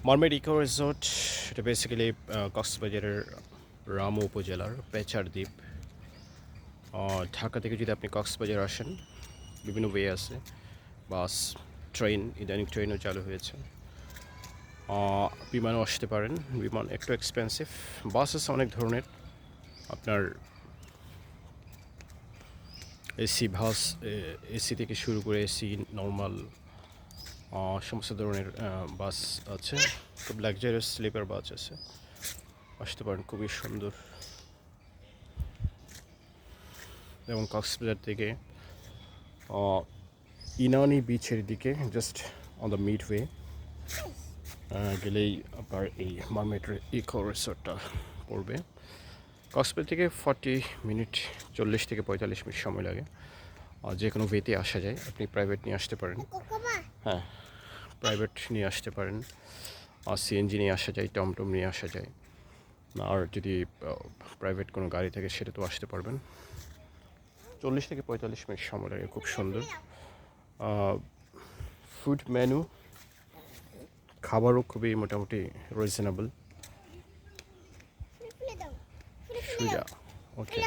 Mermaid eco resort এটা basically কক্সবাজারের রামু উপজেলার পেচার দ্বীপ। ঢাকা থেকে যদি আপনি কক্সবাজার আসেন, বিভিন্ন ওয়ে আছে, বাস, ট্রেন, ইদানিং ট্রেনও চালু হয়েছে। বিমানও আসতে পারেন, বিমান একটু এক্সপেন্সিভ। বাস আছে অনেক ধরনের, আপনার এসি বাস, এসি থেকে শুরু করে এসি নর্মাল সমস্ত ধরনের বাস আছে। খুব লাক্সারিয়াস স্লিপার বাস আছে, আসতে পারেন, খুবই সুন্দর। এবং কক্সবাজার থেকে ইনানি বিচের দিকে জাস্ট অন দ্য মিডওয়ে গেলেই আপনার এই মারমেড ইকো রিসোর্টটা পড়বে। কক্সবাজার থেকে 40 মিনিট, 40 থেকে 45 মিনিট সময় লাগে। যে কোনো ওয়েতে আসা যায়, আপনি প্রাইভেট নিয়ে আসতে পারেন। হ্যাঁ, প্রাইভেট নিয়ে আসতে পারেন, সিএনজি নিয়ে আসা যায়, টমটম নিয়ে আসা যায়। আর যদি প্রাইভেট কোনো গাড়ি থাকে সেটা তো আসতে পারবেন। 40 থেকে 45 মিনিট সময় লাগে, খুব সুন্দর। ফুড মেনু, খাবারও খুবই মোটামুটি রিজনেবল। সুজা, ওকে।